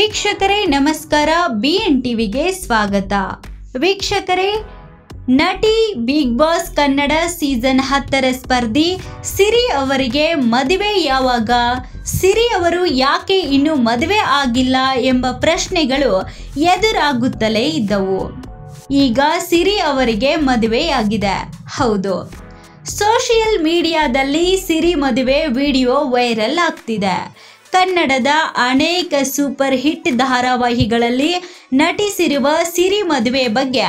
ವೀಕ್ಷಕರೇ ನಮಸ್ಕಾರ, BN ಟಿವಿಗೆ ಸ್ವಾಗತ. ವೀಕ್ಷಕರೇ, ನಟಿ ಬಿಗ್ ಬಾಸ್ ಕನ್ನಡ ಸೀಸನ್ 10ರ ಸ್ಪರ್ಧಿ ಸಿರಿ ಅವರಿಗೆ ಮದುವೆ ಯಾವಾಗ, ಸಿರಿ ಅವರು ಯಾಕೆ ಇನ್ನೂ ಮದುವೆ ಆಗಿಲ್ಲ ಎಂಬ ಪ್ರಶ್ನೆಗಳು ಎದುರಾಗುತ್ತಲೇ ಇದ್ದವು. ಈಗ ಸಿರಿ ಅವರಿಗೆ ಮದುವೆಯಾಗಿದೆ. ಹೌದು, ಸೋಷಿಯಲ್ ಮೀಡಿಯಾದಲ್ಲಿ ಸಿರಿ ಮದುವೆ ವಿಡಿಯೋ ವೈರಲ್ ಆಗ್ತಿದೆ. ಕನ್ನಡದ ಅನೇಕ ಸೂಪರ್ ಹಿಟ್ ಧಾರಾವಾಹಿಗಳಲ್ಲಿ ನಟಿಸಿರುವ ಸಿರಿ ಮದುವೆ ಬಗ್ಗೆ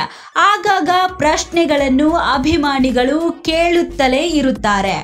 ಆಗಾಗ ಪ್ರಶ್ನೆಗಳನ್ನು ಅಭಿಮಾನಿಗಳು ಕೇಳುತ್ತಲೇ ಇರುತ್ತಾರೆ.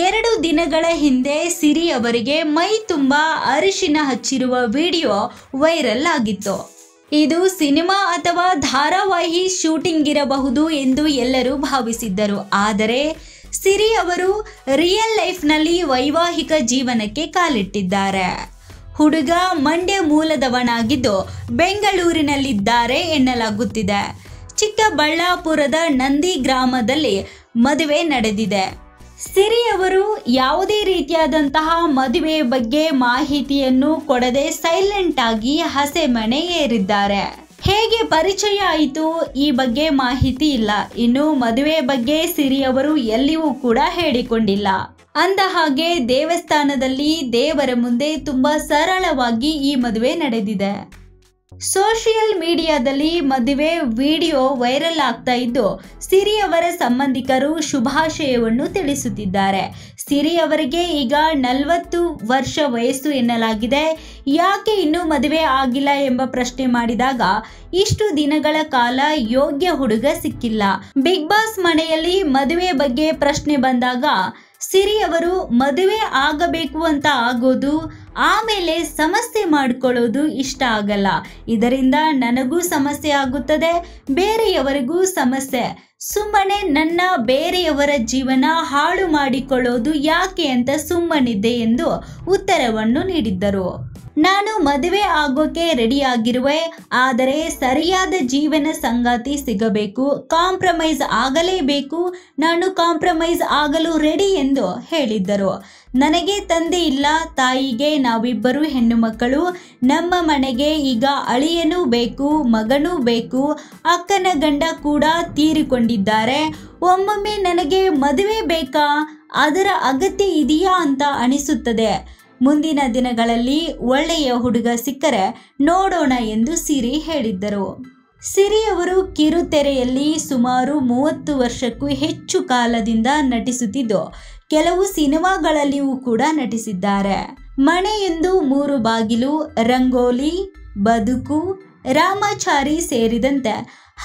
ಎರಡು ದಿನಗಳ ಹಿಂದೆ ಸಿರಿ ಅವರಿಗೆ ಮೈ ತುಂಬಾ ಅರಿಶಿನ ಹಚ್ಚಿರುವ ವಿಡಿಯೋ ವೈರಲ್ ಆಗಿತ್ತು. ಇದು ಸಿನಿಮಾ ಅಥವಾ ಧಾರಾವಾಹಿ ಶೂಟಿಂಗ್ ಇರಬಹುದು ಎಂದು ಎಲ್ಲರೂ ಭಾವಿಸಿದ್ದರು. ಆದರೆ ಸಿರಿ ಅವರು ರಿಯಲ್ ಲೈಫ್ನಲ್ಲಿ ವೈವಾಹಿಕ ಜೀವನಕ್ಕೆ ಕಾಲಿಟ್ಟಿದ್ದಾರೆ. ಹುಡುಗ ಮಂಡ್ಯ ಮೂಲದವನಾಗಿದ್ದು ಬೆಂಗಳೂರಿನಲ್ಲಿದ್ದಾರೆ ಎನ್ನಲಾಗುತ್ತಿದೆ. ಚಿಕ್ಕಬಳ್ಳಾಪುರದ ನಂದಿ ಗ್ರಾಮದಲ್ಲಿ ಮದುವೆ ನಡೆದಿದೆ. ಸಿರಿ ಅವರು ಯಾವುದೇ ರೀತಿಯಾದಂತಹ ಮದುವೆ ಬಗ್ಗೆ ಮಾಹಿತಿಯನ್ನು ಕೊಡದೆ ಸೈಲೆಂಟ್ ಆಗಿ ಹಸೆಮಣೆ ಏರಿದ್ದಾರೆ. ಹೇಗೆ ಪರಿಚಯ ಆಯಿತು ಈ ಬಗ್ಗೆ ಮಾಹಿತಿ ಇಲ್ಲ. ಇನ್ನು ಮದುವೆ ಬಗ್ಗೆ ಸಿರಿ ಅವರು ಎಲ್ಲಿಯೂ ಕೂಡ ಹೇಳಿಕೊಂಡಿಲ್ಲ. ಅಂದ ಹಾಗೆ ದೇವಸ್ಥಾನದಲ್ಲಿ ದೇವರ ಮುಂದೆ ತುಂಬಾ ಸರಳವಾಗಿ ಈ ಮದುವೆ ನಡೆದಿದೆ. ಸೋಷಿಯಲ್ ಮೀಡಿಯಾದಲ್ಲಿ ಮದುವೆ ವಿಡಿಯೋ ವೈರಲ್ ಆಗ್ತಾ ಇದ್ದು ಸಿರಿ ಅವರ ಸಂಬಂಧಿಕರು ಶುಭಾಶಯವನ್ನು ತಿಳಿಸುತ್ತಿದ್ದಾರೆ. ಸಿರಿ ಅವರಿಗೆ ಈಗ 40 ವರ್ಷ ವಯಸ್ಸು ಎನ್ನಲಾಗಿದೆ. ಯಾಕೆ ಇನ್ನೂ ಮದುವೆ ಆಗಿಲ್ಲ ಎಂಬ ಪ್ರಶ್ನೆ ಮಾಡಿದಾಗ ಇಷ್ಟು ದಿನಗಳ ಕಾಲ ಯೋಗ್ಯ ಹುಡುಗ ಸಿಕ್ಕಿಲ್ಲ. ಬಿಗ್ ಬಾಸ್ ಮನೆಯಲ್ಲಿ ಮದುವೆ ಬಗ್ಗೆ ಪ್ರಶ್ನೆ ಬಂದಾಗ ಸಿರಿ ಅವರು ಮದುವೆ ಆಗಬೇಕು ಅಂತ ಆಗೋದು, ಆಮೇಲೆ ಸಮಸ್ಯೆ ಮಾಡ್ಕೊಳ್ಳೋದು ಇಷ್ಟ ಆಗಲ್ಲ. ಇದರಿಂದ ನನಗೂ ಸಮಸ್ಯೆ ಆಗುತ್ತದೆ, ಬೇರೆಯವರಿಗೂ ಸಮಸ್ಯೆ. ಸುಮ್ಮನೆ ನನ್ನ ಬೇರೆಯವರ ಜೀವನ ಹಾಳು ಮಾಡಿಕೊಳ್ಳೋದು ಯಾಕೆ ಅಂತ ಸುಮ್ಮನಿದ್ದೆ ಎಂದು ಉತ್ತರವನ್ನು ನೀಡಿದ್ದರು. ನಾನು ಮದುವೆ ಆಗೋಕೆ ರೆಡಿ ಆಗಿರುವೆ, ಆದರೆ ಸರಿಯಾದ ಜೀವನ ಸಂಗಾತಿ ಸಿಗಬೇಕು, ಕಾಂಪ್ರಮೈಸ್ ಆಗಲೇಬೇಕು. ನಾನು ಕಾಂಪ್ರಮೈಸ್ ಆಗಲು ರೆಡಿ ಎಂದು ಹೇಳಿದ್ದರು. ನನಗೆ ತಂದೆ ಇಲ್ಲ, ತಾಯಿಗೆ ನಾವಿಬ್ಬರು ಹೆಣ್ಣು ಮಕ್ಕಳು. ನಮ್ಮ ಮನೆಗೆ ಈಗ ಅಳಿಯನೂ ಬೇಕು, ಮಗನೂ ಬೇಕು. ಅಕ್ಕನ ಗಂಡ ಕೂಡ ತೀರಿಕೊಂಡಿದ್ದಾರೆ. ಒಮ್ಮೊಮ್ಮೆ ನನಗೆ ಮದುವೆ ಬೇಕಾ, ಅದರ ಅಗತ್ಯ ಇದೆಯಾ ಅಂತ ಅನಿಸುತ್ತದೆ. ಮುಂದಿನ ದಿನಗಳಲ್ಲಿ ಒಳ್ಳೆಯ ಹುಡುಗ ಸಿಕ್ಕರೆ ನೋಡೋಣ ಎಂದು ಸಿರಿ ಹೇಳಿದ್ದರು. ಸಿರಿ ಅವರು ಕಿರುತೆರೆಯಲ್ಲಿ ಸುಮಾರು 30 ವರ್ಷಕ್ಕೂ ಹೆಚ್ಚು ಕಾಲದಿಂದ ನಟಿಸುತ್ತಿದ್ದು ಕೆಲವು ಸಿನಿಮಾಗಳಲ್ಲಿಯೂ ಕೂಡ ನಟಿಸಿದ್ದಾರೆ. ಮನೆಯೊಂದು 3 ಬಾಗಿಲು, ರಂಗೋಲಿ, ಬದುಕು, ರಾಮಾಚಾರಿ ಸೇರಿದಂತೆ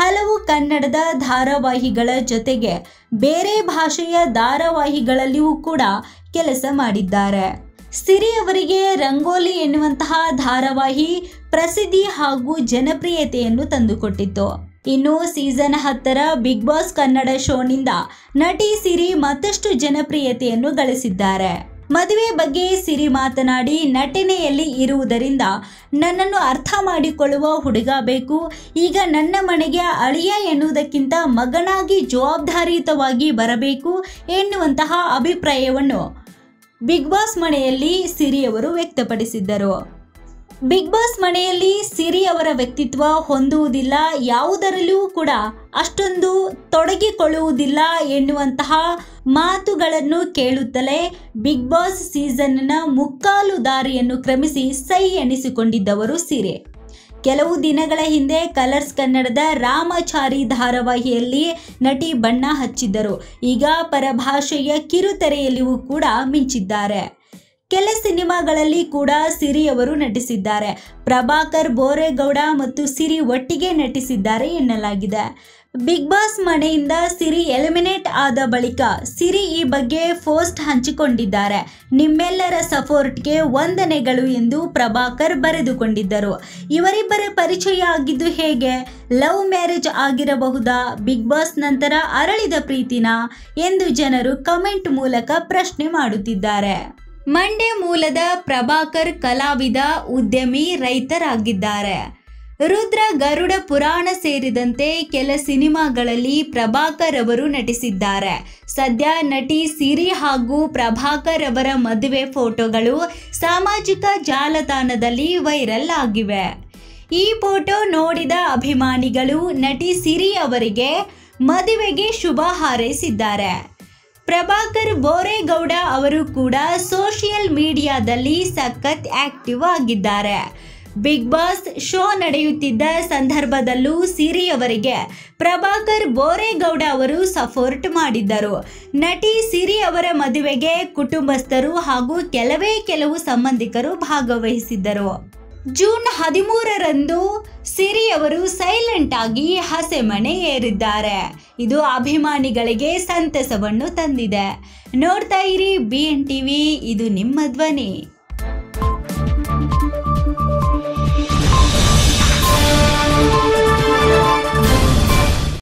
ಹಲವು ಕನ್ನಡದ ಧಾರಾವಾಹಿಗಳ ಜೊತೆಗೆ ಬೇರೆ ಭಾಷೆಯ ಧಾರಾವಾಹಿಗಳಲ್ಲಿಯೂ ಕೂಡ ಕೆಲಸ ಮಾಡಿದ್ದಾರೆ. ಸಿರಿ ಅವರಿಗೆ ರಂಗೋಲಿ ಎನ್ನುವಂತಹ ಧಾರಾವಾಹಿ ಪ್ರಸಿದ್ಧಿ ಹಾಗೂ ಜನಪ್ರಿಯತೆಯನ್ನು ತಂದುಕೊಟ್ಟಿತ್ತು. ಇನ್ನು ಸೀಸನ್ 10ರ ಬಿಗ್ ಬಾಸ್ ಕನ್ನಡ ಶೋನಿಂದ ನಟಿ ಸಿರಿ ಮತ್ತಷ್ಟು ಜನಪ್ರಿಯತೆಯನ್ನು ಗಳಿಸಿದ್ದಾರೆ. ಮದುವೆ ಬಗ್ಗೆ ಸಿರಿ ಮಾತನಾಡಿ, ನಟನೆಯಲ್ಲಿ ಇರುವುದರಿಂದ ನನ್ನನ್ನು ಅರ್ಥ ಮಾಡಿಕೊಳ್ಳುವ ಹುಡುಗ ಬೇಕು. ಈಗ ನನ್ನ ಮನೆಗೆ ಅಳಿಯ ಎನ್ನುವುದಕ್ಕಿಂತ ಮಗನಾಗಿ ಜವಾಬ್ದಾರಿಯುತವಾಗಿ ಬರಬೇಕು ಎನ್ನುವಂತಹ ಅಭಿಪ್ರಾಯವನ್ನು ಬಿಗ್ ಬಾಸ್ ಮನೆಯಲ್ಲಿ ಸಿರಿ ಅವರು ವ್ಯಕ್ತಪಡಿಸಿದ್ದರು. ಬಿಗ್ ಬಾಸ್ ಮನೆಯಲ್ಲಿ ಸಿರಿ ಅವರ ವ್ಯಕ್ತಿತ್ವ ಹೊಂದುವುದಿಲ್ಲ, ಯಾವುದರಲ್ಲೂ ಕೂಡ ಅಷ್ಟೊಂದು ತೊಡಗಿಕೊಳ್ಳುವುದಿಲ್ಲ ಎನ್ನುವಂತಹ ಮಾತುಗಳನ್ನು ಕೇಳುತ್ತಲೇ ಬಿಗ್ ಬಾಸ್ ಸೀಸನ್ನ ಮುಕ್ಕಾಲು ದಾರಿಯನ್ನು ಕ್ರಮಿಸಿ ಸೈ ಎನಿಸಿಕೊಂಡಿದ್ದವರು ಸಿರಿ. ಕೆಲವು ದಿನಗಳ ಹಿಂದೆ ಕಲರ್ಸ್ ಕನ್ನಡದ ರಾಮಾಚಾರಿ ಧಾರಾವಾಹಿಯಲ್ಲಿ ನಟಿ ಬಣ್ಣ ಹಚ್ಚಿದ್ದರು. ಈಗ ಪರಭಾಷೆಯ ಕಿರುತೆರೆಯಲ್ಲಿಯೂ ಕೂಡ ಮಿಂಚಿದ್ದಾರೆ. ಕೆಲ ಸಿನಿಮಾಗಳಲ್ಲಿ ಕೂಡ ಸಿರಿ ಅವರು ನಟಿಸಿದ್ದಾರೆ. ಪ್ರಭಾಕರ್ ಬೋರೇಗೌಡ ಮತ್ತು ಸಿರಿ ಒಟ್ಟಿಗೆ ನಟಿಸಿದ್ದಾರೆ ಎನ್ನಲಾಗಿದೆ. ಬಿಗ್ ಬಾಸ್ ಮನೆಯಿಂದ ಸಿರಿ ಎಲಿಮಿನೇಟ್ ಆದ ಬಳಿಕ ಸಿರಿ ಈ ಬಗ್ಗೆ ಪೋಸ್ಟ್ ಹಂಚಿಕೊಂಡಿದ್ದಾರೆ. ನಿಮ್ಮೆಲ್ಲರ ಸಪೋರ್ಟ್ಗೆ ವಂದನೆಗಳು ಎಂದು ಪ್ರಭಾಕರ್ ಬರೆದುಕೊಂಡಿದ್ದರು. ಇವರಿಬ್ಬರ ಪರಿಚಯ ಆಗಿದ್ದು ಹೇಗೆ? ಲವ್ ಮ್ಯಾರೇಜ್ ಆಗಿರಬಹುದಾ? ಬಿಗ್ ಬಾಸ್ ನಂತರ ಅರಳಿದ ಪ್ರೀತಿನಾ ಎಂದು ಜನರು ಕಮೆಂಟ್ ಮೂಲಕ ಪ್ರಶ್ನೆ ಮಾಡುತ್ತಿದ್ದಾರೆ. ಮಂಡ್ಯ ಮೂಲದ ಪ್ರಭಾಕರ್ ಕಲಾವಿದ, ಉದ್ಯಮಿ, ರೈತರಾಗಿದ್ದಾರೆ. ರುದ್ರ, ಗರುಡ ಪುರಾಣ ಸೇರಿದಂತೆ ಕೆಲ ಸಿನಿಮಾಗಳಲ್ಲಿ ಪ್ರಭಾಕರ್ ಅವರು ನಟಿಸಿದ್ದಾರೆ. ಸದ್ಯ ನಟಿ ಸಿರಿ ಹಾಗೂ ಪ್ರಭಾಕರ್ ಅವರ ಮದುವೆ ಫೋಟೋಗಳು ಸಾಮಾಜಿಕ ಜಾಲತಾಣದಲ್ಲಿ ವೈರಲ್ ಆಗಿವೆ. ಈ ಫೋಟೋ ನೋಡಿದ ಅಭಿಮಾನಿಗಳು ನಟಿ ಸಿರಿ ಅವರಿಗೆ ಮದುವೆಗೆ ಶುಭ ಹಾರೈಸಿದ್ದಾರೆ. ಪ್ರಭಾಕರ್ ಬೋರೇಗೌಡ ಅವರು ಕೂಡ ಸೋಷಿಯಲ್ ಮೀಡಿಯಾದಲ್ಲಿ ಸಖತ್ ಆಕ್ಟಿವ್ ಆಗಿದ್ದಾರೆ. ಬಿಗ್ ಬಾಸ್ ಶೋ ನಡೆಯುತ್ತಿದ್ದ ಸಂದರ್ಭದಲ್ಲೂ ಸಿರಿ ಅವರಿಗೆ ಪ್ರಭಾಕರ್ ಬೋರೇಗೌಡ ಅವರು ಸಪೋರ್ಟ್ ಮಾಡಿದ್ದರು. ನಟಿ ಸಿರಿ ಅವರ ಮದುವೆಗೆ ಕುಟುಂಬಸ್ಥರು ಹಾಗೂ ಕೆಲವು ಸಂಬಂಧಿಕರು ಭಾಗವಹಿಸಿದ್ದರು. ಜೂನ್ 13ರಂದು ಸಿರಿ ಅವರು ಸೈಲೆಂಟ್ ಆಗಿ ಹಸೆಮಣೆ ಏರಿದ್ದಾರೆ. ಇದು ಅಭಿಮಾನಿಗಳಿಗೆ ಸಂತಸವನ್ನು ತಂದಿದೆ. ನೋಡ್ತಾ ಇರಿ BN TV, ಇದು ನಿಮ್ಮ ಧ್ವನಿ.